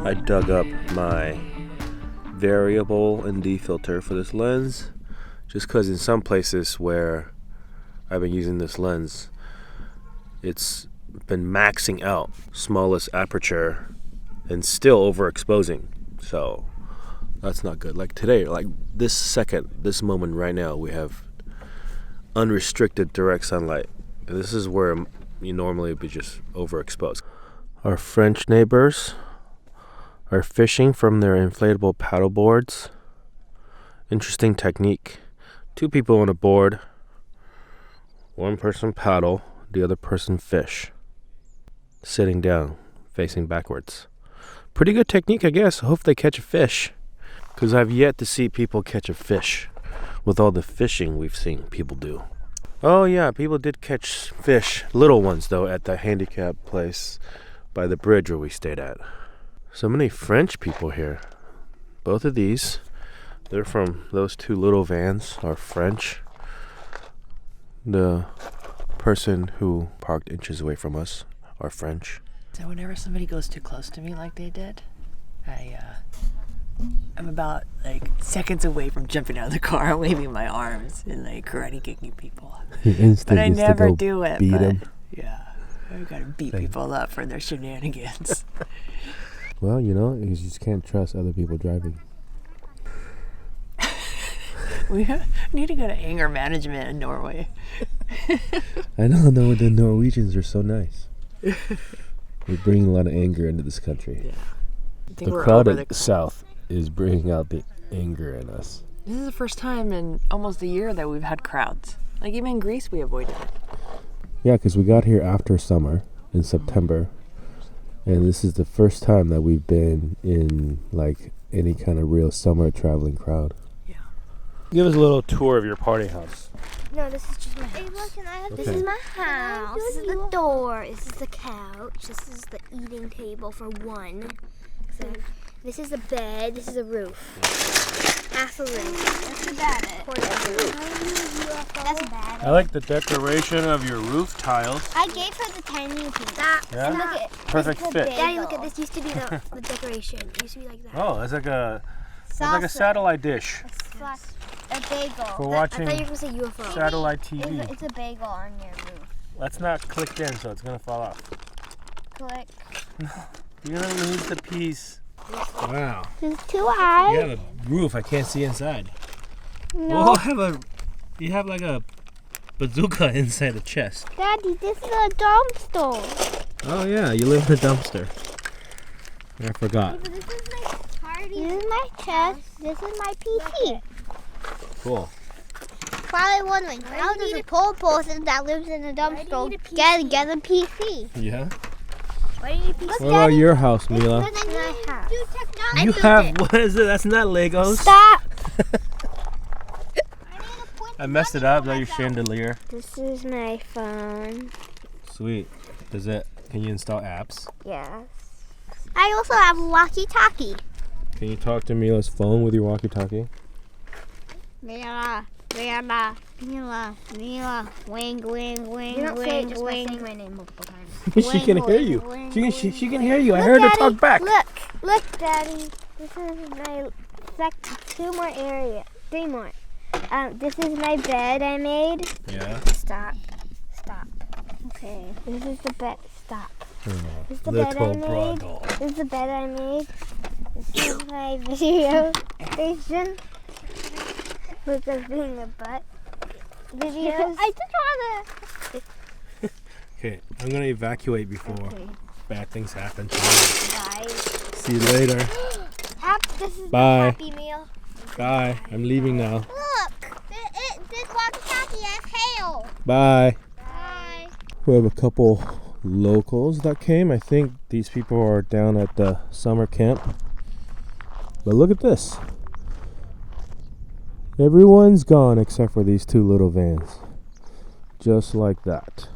I dug up my variable ND filter for this lens just because in some places where I've been using this lens, it's been maxing out smallest aperture and still overexposing. So that's not good. Like today, like this second, this moment right now, we have unrestricted direct sunlight. And this is where you normally would be just overexposed. Our French neighbors are fishing from their inflatable paddle boards. Interesting technique. 2 people on a board. 1 person paddle, the other person fish. Sitting down, facing backwards. Pretty good technique, I guess. I hope they catch a fish. Because I've yet to see people catch a fish with all the fishing we've seen people do. Oh yeah, people did catch fish. Little ones though, at the handicap place by the bridge where we stayed at. So many French people here. Both of these, they're from those 2 little vans are French. The person who parked inches away from us are French. So whenever somebody goes too close to me like they did, I'm about like seconds away from jumping out of the car and waving my arms and like karate kicking people. But I never do it. Beat them. Yeah, I gotta beat people up for their shenanigans. Well, you know, you just can't trust other people driving. We need to go to anger management in Norway. I know, the Norwegians are so nice. We bring a lot of anger into this country. Yeah. The crowd at the south is bringing out the anger in us. This is the first time in almost a year that we've had crowds. Like even in Greece, we avoided it. Yeah, because we got here after summer in September. And this is the first time that we've been in like any kind of real summer traveling crowd. Yeah. Give us a little tour of your party house. No, this is just my house. Hey, look, This is my house. This is the door. This is the couch. This is the eating table for 1. So this is the bed. This is the roof. Half the roof. That's about it. That's about it. I like the decoration of your roof tiles. I gave her the tiny piece. Yeah? Look at Perfect fit. Daddy, look at this. Used to be the decoration. It used to be like that. Oh, it's like a satellite dish. A bagel. For watching I thought you were supposed to say UFO. satellite TV. It's a bagel on your roof. Let's not click in so it's going to fall off. Click. You're going to lose the piece. Wow. There's 2 eyes. You have a roof. I can't see inside. No. Oh, you have like a bazooka inside the chest. Daddy, this is a dumpster. Oh yeah, you live in a dumpster. I forgot. This is my party. This is my chest. This is my PC. Cool. Probably wondering, how does a poor person that lives in a dumpster get a PC? Yeah. Why do you need a PC? What about your house, Mila? It's my house. You have, what is it? That's not Legos. Stop! I messed it up. Is that your chandelier? This is my phone. Sweet. Can you install apps? Yes. I also have a walkie-talkie. Can you talk to Mila's phone with your walkie-talkie? Mila, wing, You don't say it just by saying my name multiple times. She can hear you. She can hear you. I heard her talk back. Look, Daddy. This is my 3 more. This is my bed I made. Yeah. Stop. Okay. This is the bed. Stop. This is the bed I made. This is the bed I made. This is my video station. With the being a butt videos. I just wanna. Okay, I'm gonna evacuate before bad things happen. Bye. See you later. This is Bye. the Happy Meal. Bye. I'm leaving now. Look, this walkie-talkie has hail. Bye. Bye. We have a couple locals that came. I think these people are down at the summer camp. But look at this. Everyone's gone except for these 2 little vans. Just like that.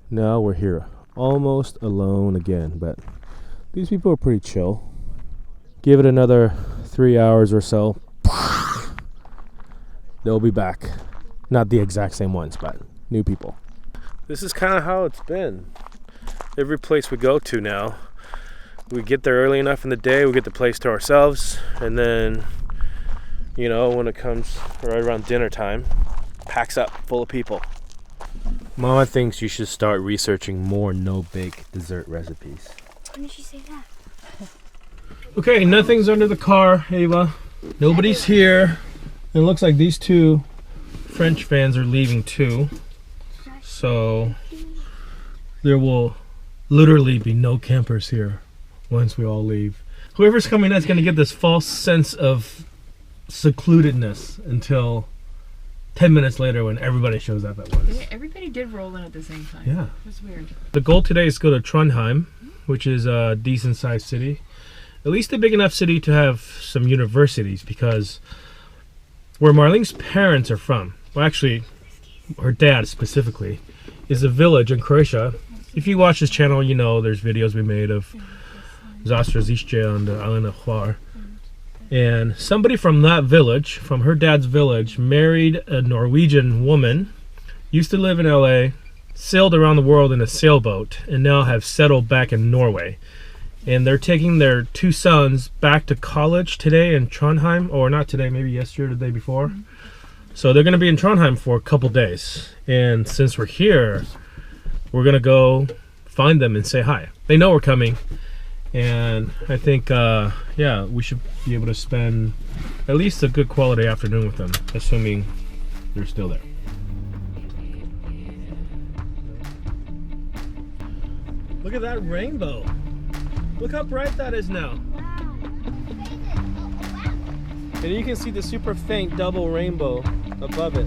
Now we're here almost alone again, but these people are pretty chill. Give it another 3 hours or so. They'll be back. Not the exact same ones, but new people. This is kind of how it's been. Every place we go to now, we get there early enough in the day, we get the place to ourselves, and then, you know, when it comes right around dinner time, packs up full of people. Mama thinks you should start researching more no-bake dessert recipes. When did she say that? Okay, nothing's under the car, Ava. Nobody's here. It looks like these two French fans are leaving too. So there will literally be no campers here once we all leave. Whoever's coming in is going to get this false sense of secludedness until 10 minutes later when everybody shows up at once. Yeah, everybody did roll in at the same time. Yeah. It was weird. The goal today is to go to Trondheim, which is a decent sized city. At least a big enough city to have some universities, because where Marlene's parents are from, well actually her dad specifically, is a village in Croatia. If you watch this channel, you know there's videos we made of Zastrozišće on the island of Hvar. And somebody from that village, from her dad's village, married a Norwegian woman, used to live in LA, sailed around the world in a sailboat, and now have settled back in Norway. And they're taking their two sons back to college today in Trondheim, or not today, maybe yesterday or the day before. So they're going to be in Trondheim for a couple days. And since we're here, we're going to go find them and say hi. They know we're coming. And I think, yeah, we should be able to spend at least a good quality afternoon with them, assuming they're still there. Look at that rainbow. Look how bright that is now. And you can see the super faint double rainbow above it.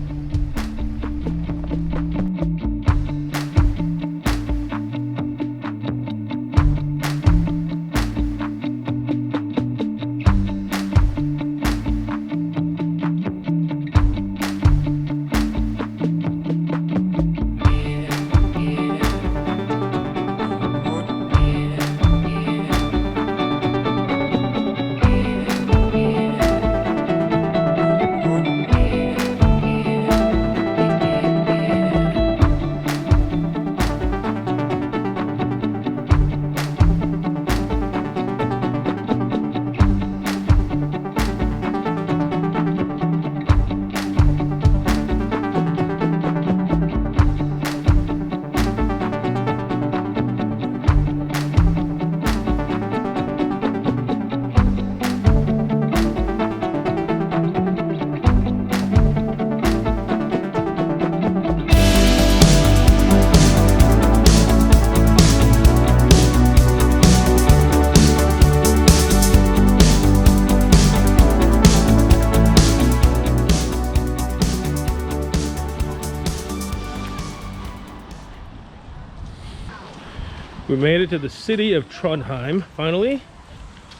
We made it to the city of Trondheim, finally.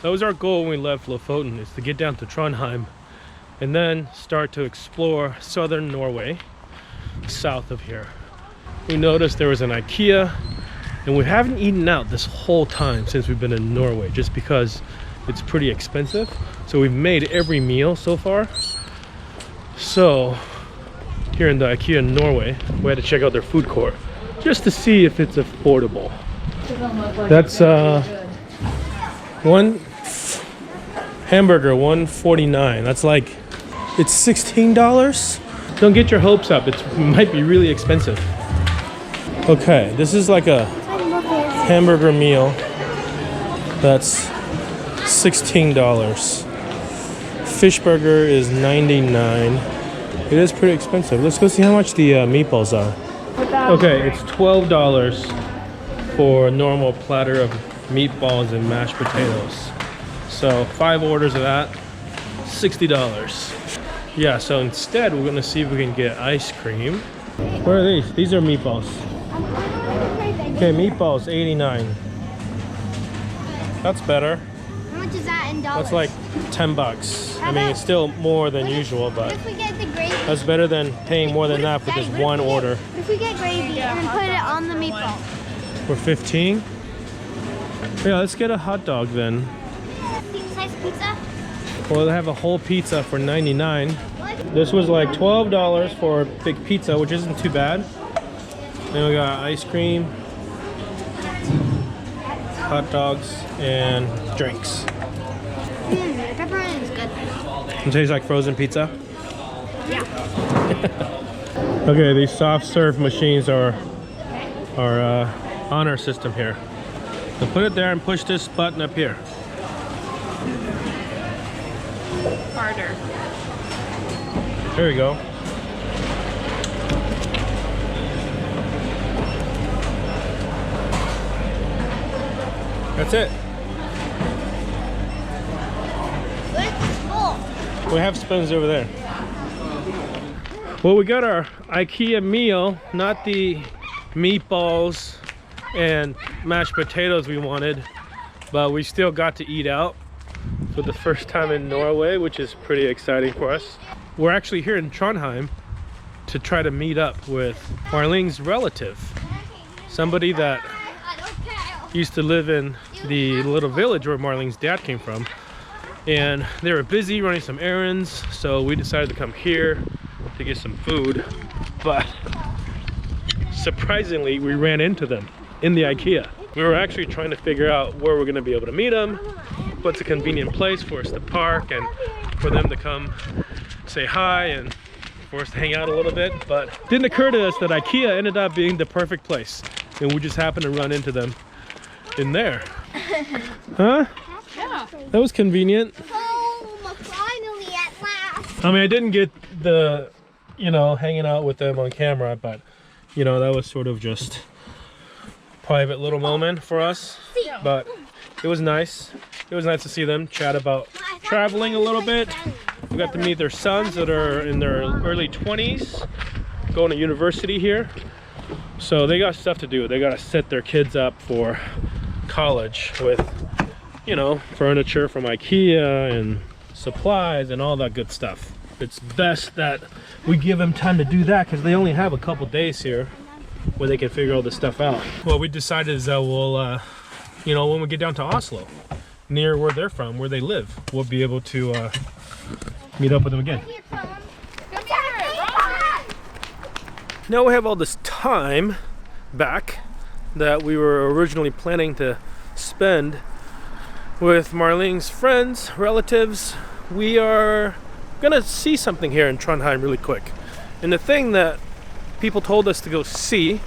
That was our goal when we left Lofoten, is to get down to Trondheim and then start to explore southern Norway, south of here. We noticed there was an IKEA, and we haven't eaten out this whole time since we've been in Norway, just because it's pretty expensive. So we've made every meal so far. So here in the IKEA in Norway, we had to check out their food court just to see if it's affordable. That's one hamburger, $1.49. That's like, it's $16. Don't get your hopes up. It might be really expensive. Okay, this is like a hamburger meal. That's $16. Fish burger is $99. It is pretty expensive. Let's go see how much the meatballs are. Okay, it's $12 for a normal platter of meatballs and mashed potatoes. So 5 orders of that, $60. Yeah, so instead we're gonna see if we can get ice cream. Where are these? These are meatballs. Okay, meatballs, $89. That's better. How much is that in dollars? That's like $10. I mean, it's still more than usual, but If we get the gravy, that's better than paying more than that for just one order. if we get gravy and then put it on the meatball. For 15? Yeah, let's get a hot dog then. Size pizza? Well, they have a whole pizza for $99. This was like $12 for a big pizza, which isn't too bad. Then we got ice cream. hot dogs, and drinks. The pepperoni is good. It tastes like frozen pizza. Yeah. Okay, these soft serve machines are on our system here. So put it there and push this button up here. Harder. There we go. That's it. We have spoons over there. Well, we got our IKEA meal, not the meatballs and mashed potatoes we wanted, but we still got to eat out for the first time in Norway, which is pretty exciting for us. We're actually here in Trondheim to try to meet up with Marlene's relative, somebody that used to live in the little village where Marlene's dad came from, and they were busy running some errands, so we decided to come here to get some food. But surprisingly, we ran into them in the IKEA. We were actually trying to figure out where we're going to be able to meet them, what's a convenient place for us to park and for them to come say hi and for us to hang out a little bit. But it didn't occur to us that IKEA ended up being the perfect place, and we just happened to run into them in there. Huh? Yeah. That was convenient. Home, finally at last. I mean, I didn't get the, you know, hanging out with them on camera, but, you know, that was sort of just a private little moment for us. But it was nice. It was nice to see them chat about traveling a little bit. We got to meet their sons that are in their early 20s, going to university here. So they got stuff to do. They got to set their kids up for college with, you know, furniture from IKEA and supplies and all that good stuff. It's best that we give them time to do that because they only have a couple days here where they can figure all this stuff out. What we decided is that we'll, you know, when we get down to Oslo, near where they're from, where they live, we'll be able to meet up with them again. Now we have all this time back that we were originally planning to spend with Marlene's friends, relatives. We are gonna see something here in Trondheim really quick. And the thing that people told us to go see,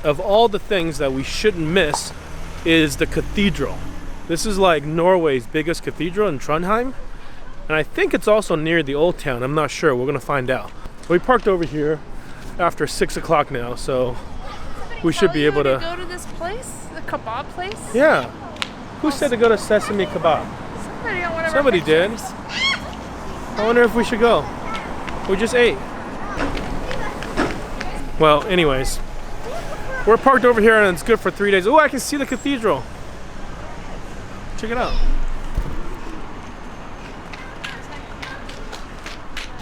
of all the things that we shouldn't miss, is the Cathedral. This is like Norway's biggest cathedral in Trondheim. And I think it's also near the old town. I'm not sure, we're gonna find out. We parked over here after 6 o'clock now, so we should be able to go to this place, the kebab place. Yeah. Who said to go to Sesame Kebab? Somebody on one of our Somebody did. pictures. I wonder if we should go. We just ate. Well, anyways, we're parked over here and it's good for 3 days. Oh, I can see the cathedral. Check it out.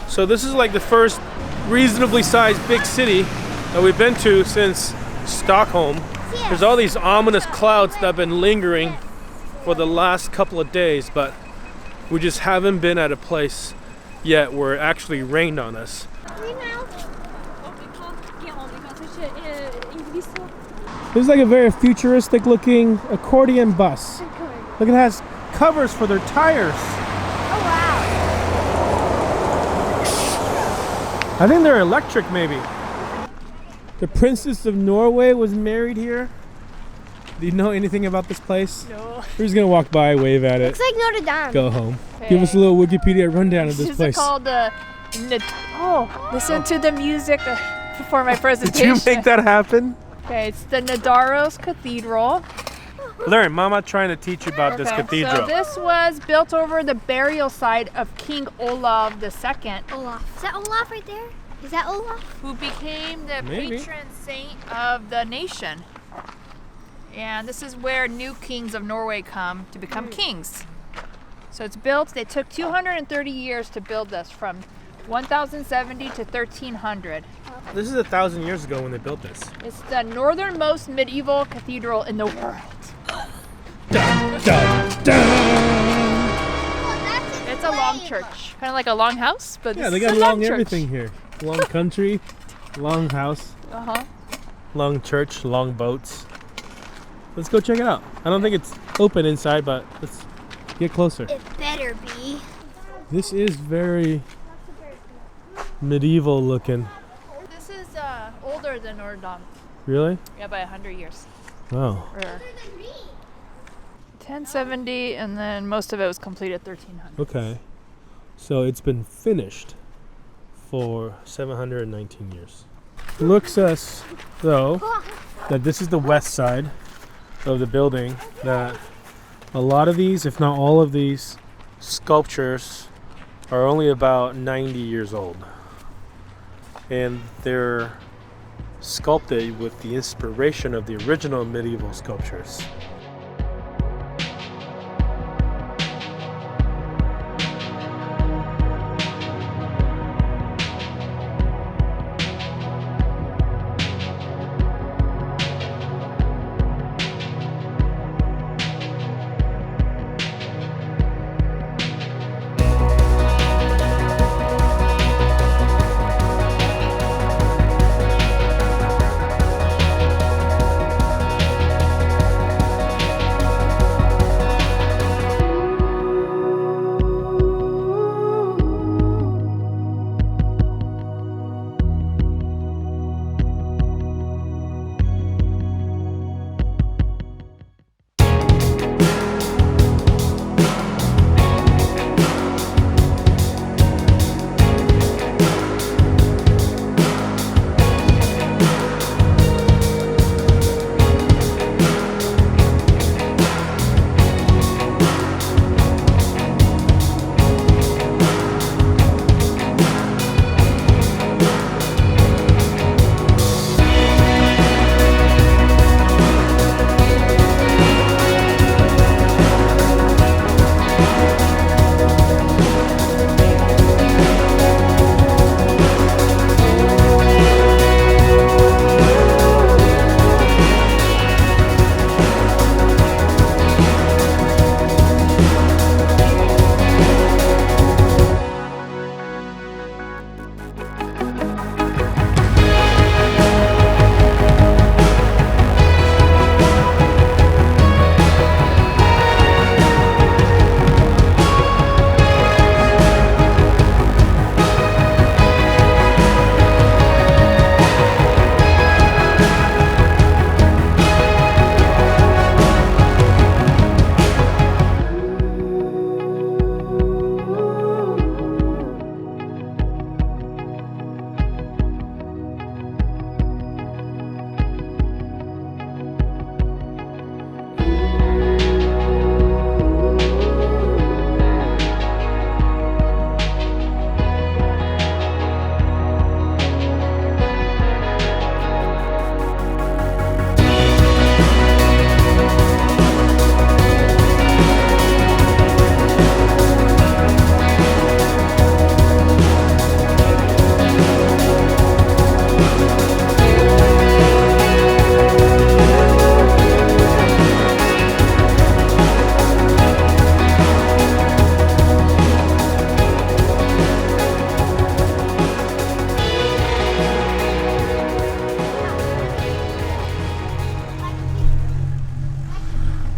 So this is like the first reasonably sized big city that we've been to since Stockholm. There's all these ominous clouds that have been lingering for the last couple of days, but we just haven't been at a place yet where it actually rained on us. This is like a very futuristic looking accordion bus. Look, it has covers for their tires. Oh wow. I think they're electric, maybe. The Princess of Norway was married here. Do you know anything about this place? No. We're just gonna walk by, wave at it, Looks like Notre Dame. go home. Okay. Give us a little Wikipedia rundown of this This place. is called the. Listen to the music before my Did presentation. you make that happen? Okay, it's the Nidaros Cathedral. Learn, Mama trying to teach you about this Okay, cathedral. So this was built over the burial site of King Olav II, Olaf. Is that Olaf right there? Is that Olaf? who became the Maybe. patron saint of the nation. And this is where new kings of Norway come to become kings. So it's built, they took 230 years to build this, from 1070 to 1300. This is 1,000 years ago when they built this. It's the northernmost medieval cathedral in the world. Dun, dun, dun. It's a long church, kind of like a long house, but Yeah, this they is got a long long church. everything here. Long country, long house, Uh-huh. long church, long boats. Let's go check it out. I don't think it's open inside, but let's get closer. It better be. This is very medieval looking. This is older than Nordam. Really? Yeah, by 100 years. Wow. 1070, and then most of it was completed 1300. Okay. So it's been finished for 719 years. Looks as though that this is the west side of the building, that a lot of these, if not all of these sculptures are only about 90 years old. And they're sculpted with the inspiration of the original medieval sculptures.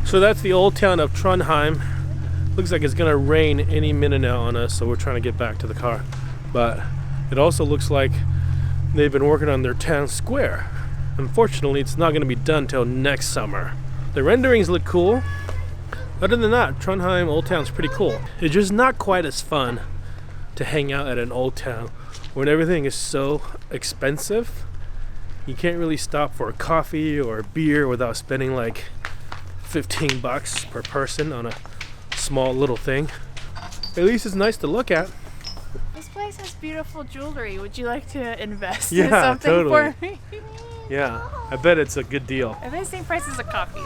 So that's the old town of Trondheim. Looks like it's gonna rain any minute now on us, so we're trying to get back to the car. But it also looks like they've been working on their town square. Unfortunately, it's not gonna be done till next summer. The renderings look cool. Other than that, Trondheim Old Town's pretty cool. It's just not quite as fun to hang out at an old town when everything is so expensive. You can't really stop for a coffee or a beer without spending like 15 bucks per person on a small little thing. At least it's nice to look at. This place has beautiful jewelry. Would you like to invest Yeah, in something totally. for me? Yeah, I bet it's a good deal. I bet the same price as a coffee.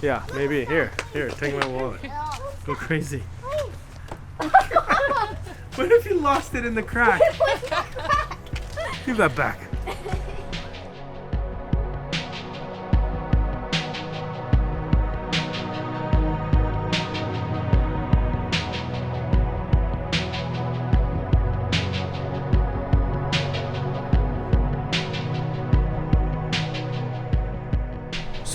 Yeah, maybe. Here, take my wallet. Go crazy. What if you lost it in the crack? Give that back.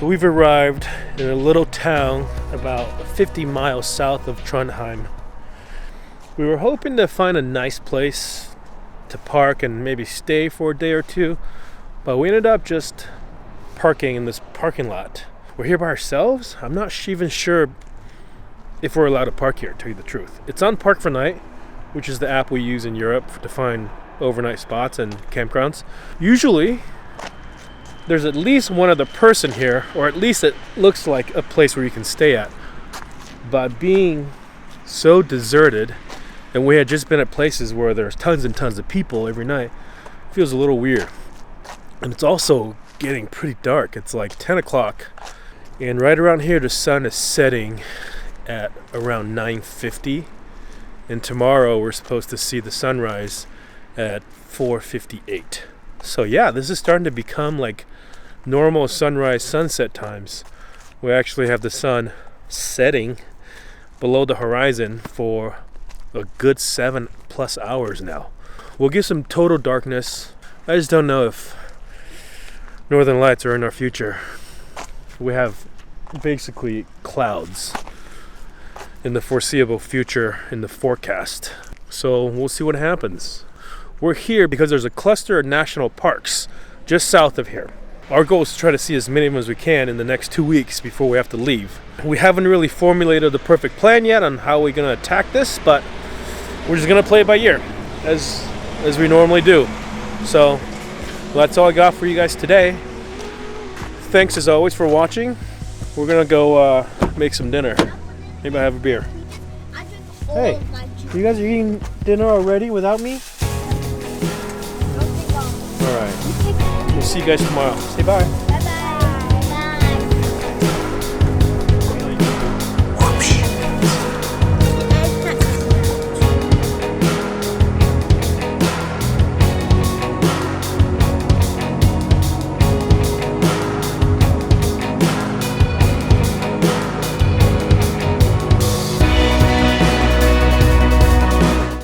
So we've arrived in a little town about 50 miles south of Trondheim. We were hoping to find a nice place to park and maybe stay for a day or two, but we ended up just parking in this parking lot. We're here by ourselves. I'm not even sure if we're allowed to park here, to tell you the truth. It's on Park for Night, which is the app we use in Europe to find overnight spots and campgrounds. Usually there's at least one other person here, or at least it looks like a place where you can stay at. But being so deserted, and we had just been at places where there's tons and tons of people every night, it feels a little weird. And it's also getting pretty dark. It's like 10 o'clock, and right around here the sun is setting at around 9:50, and tomorrow we're supposed to see the sunrise at 4:58. So yeah, this is starting to become like normal sunrise sunset times. We actually have the sun setting below the horizon for a good 7+ hours now. We'll get some total darkness. I just don't know if northern lights are in our future. We have basically clouds in the foreseeable future in the forecast. So we'll see what happens. We're here because there's a cluster of national parks just south of here. Our goal is to try to see as many of them as we can in the next 2 weeks before we have to leave. We haven't really formulated the perfect plan yet on how we're going to attack this, but we're just going to play it by ear, as we normally do. So that's all I got for you guys today. Thanks as always for watching. We're going to go make some dinner. Maybe I'll have a beer. Hey, you guys are eating dinner already without me? Alright. We'll see you guys tomorrow. Say bye.